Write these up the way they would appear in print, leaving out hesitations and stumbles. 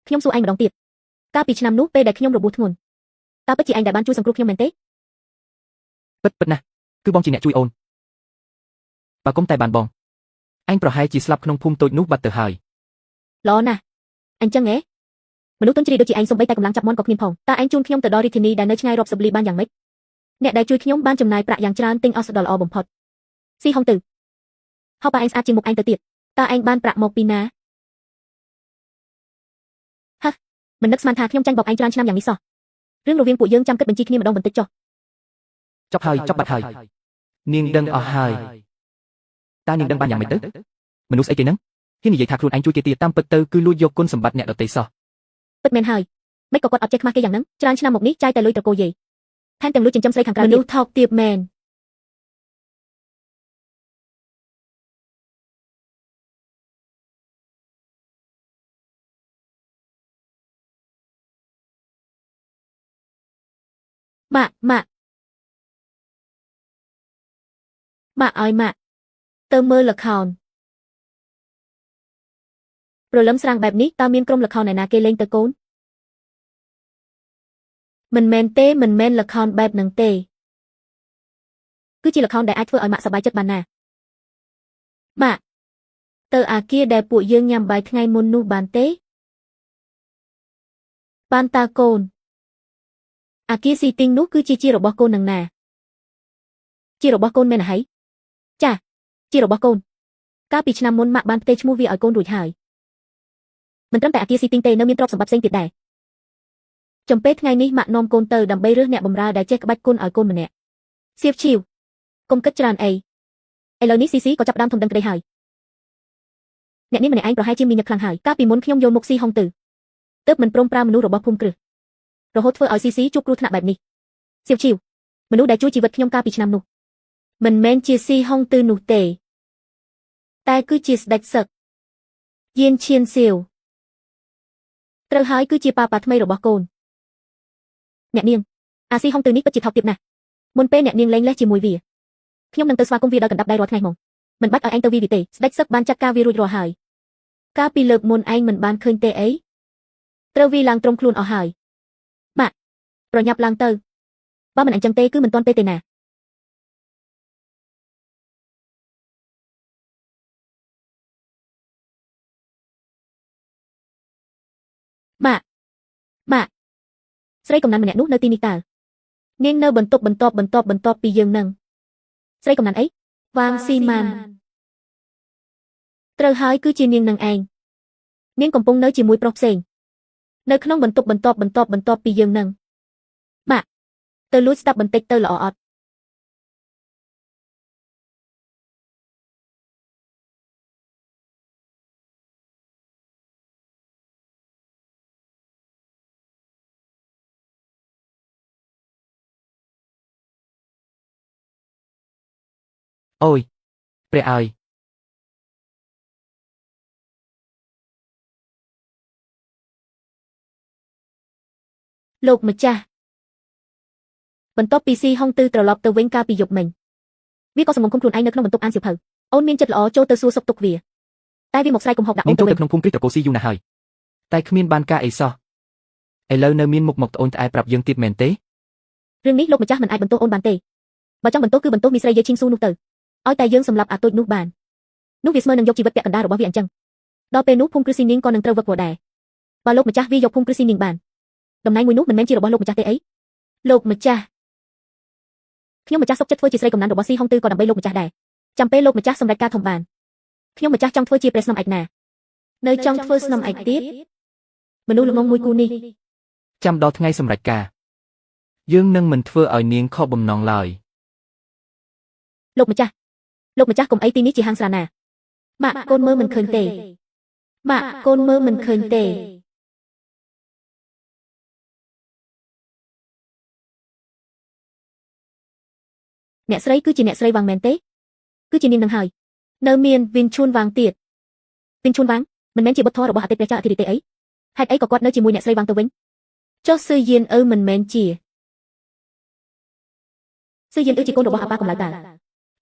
ខ្ញុំសួរឯងម្ដងទៀតកាលពីឆ្នាំនោះពេលដែលខ្ញុំរបួសធ្ងន់តើពិតជាឯងដែលបានជួយសង្គ្រោះខ្ញុំមែនទេពិតណាស់គឺបងជាអ្នកជួយអូនបើគុំតែបានបងអញប្រហែលជាស្លាប់ក្នុងភូមិតូចនោះបាត់ទៅហើយល្អណាស់អញ្ចឹងហ៎មនុស្សទុនជ្រាយដូចជាឯងសំបីតែកម្លាំងចាប់មាន់ក៏គ្មានផងតើឯងជូនខ្ញុំទៅដល់រាជធានីដែលនៅឆ្ងាយរាប់សិបលីបានយ៉ាងម៉េចអ្នកដែលជួយខ្ញុំបានចំណាយប្រាក់យ៉ាងច្រើនទិញអស់ដ៏ល្អបំផុតស៊ីហុងទៅហៅប៉ាឯងស្អាតជាងមុខឯងទៅទៀតតើឯងបានប្រាក់មកពីណាហ៎មិននឹកស្មានថាខ្ញុំចាញ់បោកឯងច្រើនឆ្នាំយ៉ាងនេះសោះរឿងរវាងពួកយើងចាំគិតបញ្ជីគ្នាម្ដងបន្តិចចុះចប់ហើយចប់បាត់ហើយនាងដឹងអស់ហើយតើនាងដឹងបានយ៉ាងម៉េចទៅមនុស្សស្អីគេហ្នឹងហ៊ាននិយាយថាខ្លួនឯងជួយគេទៀតតាមពិតទៅគឺលួចយកគុណសម្បត្តិអ្នកដទៃសោះពិតមែនហើយមិនក៏គាត់អត់ចេះខ្មាស់គេយ៉ាងហ្នឹងច្រើនឆ្នាំមកនេះចាយតែលុយត្រកូលយាយថែមទាំងលួចចិញ្ចឹមស្រីខាងក្រៅមនុស្សថោកទាបមែនម៉ាក់អើយម៉ាក់ទៅមើលល្ខោនព្រលឹមស្រាំងបែបនេះតើមានក្រុមល្ខោនឯណាគេលេងទៅកូនមិនមែនទេមិនមែនល្ខោនបែបហ្នឹងទេគឺជាល្ខោនដែលអាចធ្វើឲ្យម៉ាក់សប្បាយចិត្តបានណាម៉ាក់ទៅអាគារដែលពួកយើងញ៉ាំបាយថ្ងៃមុននោះបានទេបានតាកូនអាគារស៊ីទីងនោះគឺជារបស់កូននឹងណាជារបស់កូនមែនហើយចាជារបស់កូនកាលពីឆ្នាំមុនម៉ាក់បានផ្ទេរឈ្មោះវាឲ្យកូនរួចហើយមិនត្រឹមតែអាគារស៊ីទីងទេនៅមានទ្រព្យសម្បត្តិផ្សេងទៀតដែរចំពេលថ្ងៃនេះម៉ាក់នាំកូនទៅដើម្បីរើសអ្នកបម្រើដែលចេះក្បាច់គុណឲ្យកូនម្នាក់សៀវឈីវកុំគិតច្រើនអីឥឡូវនេះស៊ីស៊ីក៏ចាប់ផ្ដើមធំដឹងក្តីហើយអ្នកនេះម្នាក់ឯងប្រហែលជាមានញឹកខ្លាំងហើយកាលពីមុនខ្ញុំយកមុខស៊ីហុងទៅទើបមិនព្រមប្រើមនុស្សរបស់ភូមិគ្រឹះរហូតធ្វើឲ្យស៊ីស៊ីជួបគ្រោះថ្នាក់បែបនេះសៀវឈីវមនុស្សដែលជួយជីវិតខ្ញុំកាលពីឆ្នាំនោះមិនមែនជាស៊ីហុងទៅនោះទេតែគឺជាស្ដេចសឹកយានឈៀនសៀវត្រូវហើយគឺជាប៉ាថ្មីរបស់កូនអ្នកនាងអាស៊ីហុងទៅនេះពិតជាថោកទាបណាស់មុនពេលអ្នកនាងលេងលេះជាមួយវាខ្ញុំនឹងទៅស្វាគមន៍វាដោយកណ្ដាប់ដៃរាល់ថ្ងៃហ្មងមិនបាច់ឲ្យឯងទៅវាទេស្ដេចសឹកបានចាត់ការវារួចរាល់ហើយកាលពីលើកមុនឯងមិនបានឃើញទេអីត្រូវវាឡើងត្រង់ខ្លួនអស់ហើយម៉ាក់ប្រញាប់ឡើងទៅបើមិនអញ្ចឹងទេគឺមិនទាន់ពេលទេណាម៉ាក់ស្រីកំណាន់ម្នាក់នោះនៅទីនេះតើនាងនៅបន្ទប់បន្ទាប់ពីយើងនឹងស្រីកំណាន់អីវ៉ាងស៊ីម៉ានត្រូវហើយគឺជានាងនឹងឯងនាងកំពុងនៅជាមួយប្រុសផ្សេងនៅក្នុងបន្ទប់បន្ទាប់ពីយើងនឹងម៉ាក់ទៅលួចស្ដាប់បន្តិចទៅល្អអត់អូយព្រះអើយលោកម្ចាស់បន្ទាប់ពីស៊ីហុងទៅត្រឡប់ទៅវិញកាលពីយប់មិញវាក៏សម្ងំឃុំខ្លួនឯងនៅក្នុងបន្ទប់អានសៀវភៅអូនមានចិត្តល្អចូលទៅសួរសុខទុក្ខវាតែវាមកស្រែកកំហុកដាក់អូនទៅវិញក្នុងភូមិគ្រឹះត្រកូលស៊ីយូរណាស់ហើយតែគ្មានបានការអីសោះឥឡូវនៅមានមុខមកត្អូញត្អែប្រាប់យើងទៀតមែនទេរឿងនេះលោកម្ចាស់មិនអាចបន្ទោសអូនបានទេបើចង់បន្ទោសគឺបន្ទោសមីស្រីយាយឈីងស៊ូនោះទៅឲ្យតែយើងសម្លាប់អាទូចនោះបាននោះវាស្មើនឹងយកជីវិតពាក់កណ្ដាលរបស់វាអញ្ចឹងដល់ពេលនោះភូមិគ្រឹះស៊ីនីងក៏នឹងត្រូវវឹកវរដែរបើលោកម្ចាស់វាយកភូមិគ្រឹះស៊ីនីងបានតំណែងមួយនោះមិនមែនជារបស់លោកម្ចាស់ទេអីលោកម្ចាស់ខ្ញុំម្ចាស់សុកចិត្តធ្វើជាស្រីកំណាន់របស់ស៊ីហុងទឺក៏ដើម្បីលោកម្ចាស់ដែរចាំពេលលោកម្ចាស់សម្រេចការធំបានខ្ញុំម្ចាស់ចង់ធ្វើជាព្រះស្នំឯកណានៅចង់ធ្វើស្នំឯកទៀតមនុស្សល្ងងមួយគូនេះចាំដល់ថ្ងៃសម្រេចការយើងនឹងមិនធ្វើឲ្យនាងខកបំណងឡើយលោកម្ចាស់កុំអីទីនេះជាហាងស្រាណាម៉ាក់កូនមើលមិនឃើញទេម៉ាក់កូនមើលមិនឃើញទេអ្នកស្រីគឺជាអ្នកស្រីវ៉ាងមែនទេគឺជានាងនឹងហើយនៅមានវិនឈួនវ៉ាងទៀតវិនឈួនវ៉ាងមិនមែនជាបុត្រធម៌របស់អតីតព្រះចៅអធិរាជទេអីហេតុអីក៏គាត់នៅជាមួយអ្នកស្រីវ៉ាងទៅវិញចុះស៊ឺយៀនមិនមែនជាស៊ឺយៀនជាកូនរបស់អាប៉ាកំឡៅតើ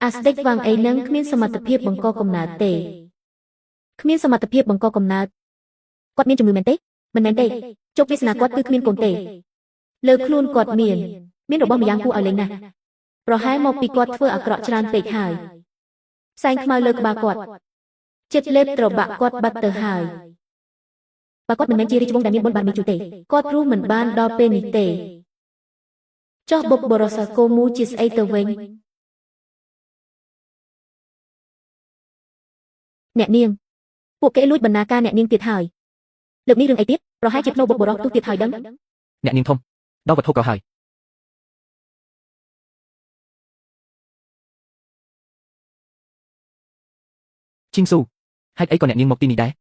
អាស្ដេចវ៉ាងអីនឹងគ្មានសមត្ថភាពបង្កកំណើតទេគ្មានសមត្ថភាពបង្កកំណើតគាត់មានជំងឺមែនទេ មិនមែនទេជោគវាសនាគាត់គឺគ្មានកូនទេលើខ្លួនគាត់មានរបស់ម្យ៉ាងគួរឲ្យលេងណាស់ប្រហែលមកពីគាត់ធ្វើអាក្រក់ច្រើនពេកហើយផ្សែងខ្មៅលើក្បាលគាត់ចិត្តលេបត្របាក់គាត់បាត់ទៅហើយបើគាត់មិនមែនជារាជវង្សដែលមានបុណ្យបារមីជួយទេគាត់រស់មិនបានដល់ពេលនេះទេចោះបុកបរសកូមូជាស្អីទៅវិញអ្នកនាងពួកគេលួចបណ្ណាការអ្នកនាងទៀតហើយលើកនេះរឿងអីទៀតប្រហែលជាភ្នូបុកបរសទូទៀតហើយដឹងអ្នកនាងធំដល់វត្ថុក៏ហើយជីងស៊ូហេតុអីក៏អ្នកនាងមកទីនេះដែរ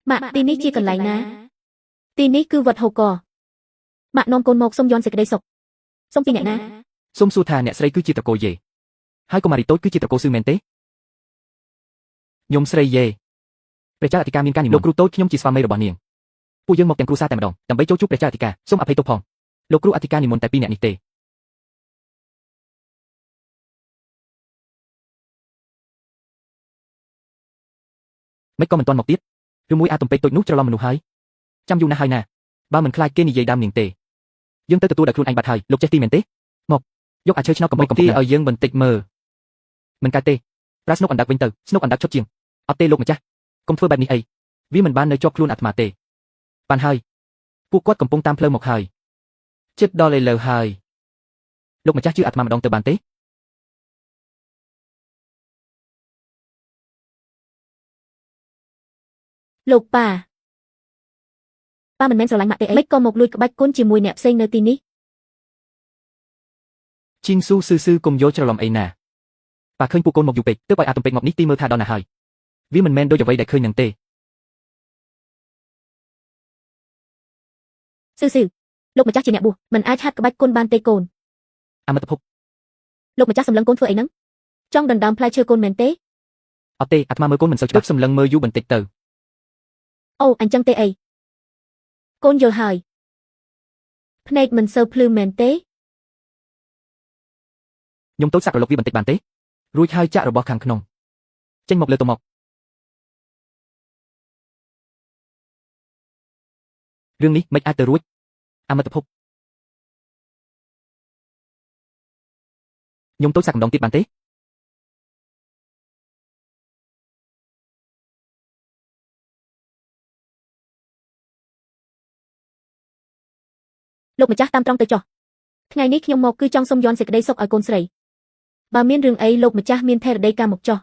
ម៉ាក់ទីនេះជាកន្លែងណាទីនេះគឺវត្តហូកម៉ាក់នាំកូនមកសុំយន់សេចក្តីសុខសុំពីអ្នកណាសូមសួរថាអ្នកស្រីគឺជាតកូយេហើយកុមារីតូចគឺជាតកូស៊ឺមែនទេខ្ញុំស្រីយេព្រះចៅអធិការមានការនិមន្តលោកគ្រូតូចខ្ញុំជាស្វាមីរបស់នាងពួកយើងមកទាំងគ្រួសារតែម្ដងដើម្បីចូលជួបព្រះចៅអធិការសូមអភ័យទោសផងលោកគ្រូអធិការនិមន្តតែពីរអ្នកនេះទេមិនក៏មិនទាន់មកទៀតឬមួយអាទំពេកតូចនោះច្រឡំមនុស្សហើយចាំយូរណាស់ហើយណាបើមិនខ្លាចគេនិយាយដើមនាងទេយើងទៅទទួលដោយខ្លួនឯងបាត់ហើយលោកចេះទីមែនទេមកយកអាឈើឆ្នោតកំបុកទីឲ្យយើងបន្តិចមើលមិនកើតទេប្រើស្នុកអណ្ដាតវិញទៅស្នុកអណ្ដាតឈុតជាងអត់ទេលោកម្ចាស់កុំធ្វើបែបនេះអីវាមិនបាននៅជាប់ខ្លួនអាត្មាទេបានហើយពួកគាត់កំពុងតាមផ្លូវមកហើយចិត្តដល់ឥឡូវហើយលោកម្ចាស់ជឿអាត្មាម្ដងទៅបានទេលោកប៉ាមិនមែនស្រឡាញ់ម៉ាក់ទេអីមិនក៏មកលួចក្បាច់គុណជាមួយអ្នកផ្សេងនៅទីនេះជីងស៊ូស៊ឺកុំយកច្រឡំអីណាប៉ាឃើញពួកកូនមកយូរពេកទើបឲ្យអាទំពេកមកនេះទីមើលថាដល់ណាហើយវាមិនមែនដូចអ្វីដែលឃើញនឹងទេស៊ឺលោកម្ចាស់ជាអ្នកបួសមិនអាចហាត់ក្បាច់គុណបានទេកូនអមតភពលោកម្ចាស់សម្លឹងកូនធ្វើអីហ្នឹងចង់ដណ្ដើមផ្លែឈើកូនមែនទេអត់ទេអាត្មាមើលកូនមិនសូវច្បាស់សម្លឹងមើលយូរបន្តិចទៅអូអញ្ចឹងទេអីកូនយល់ហើយភ្នែកមិនសូវភ្លឺមែនទេខ្ញុំតូចសាក់រលកវាបន្តិចបានទេរួចហើយចាក់របស់ខាងក្នុងចេញមកលើទៅមករឿងនេះមិនអាចទៅរួចអមតភពខ្ញុំតូចសាក់ម្ដងទៀតបានទេលោកម្ចាស់តាមត្រង់ទៅចុះថ្ងៃនេះខ្ញុំមកគឺចង់សុំយន់សេចក្តីសុខឲ្យកូនស្រីបើមានរឿងអីលោកម្ចាស់មានថេរដីកាមកចុះ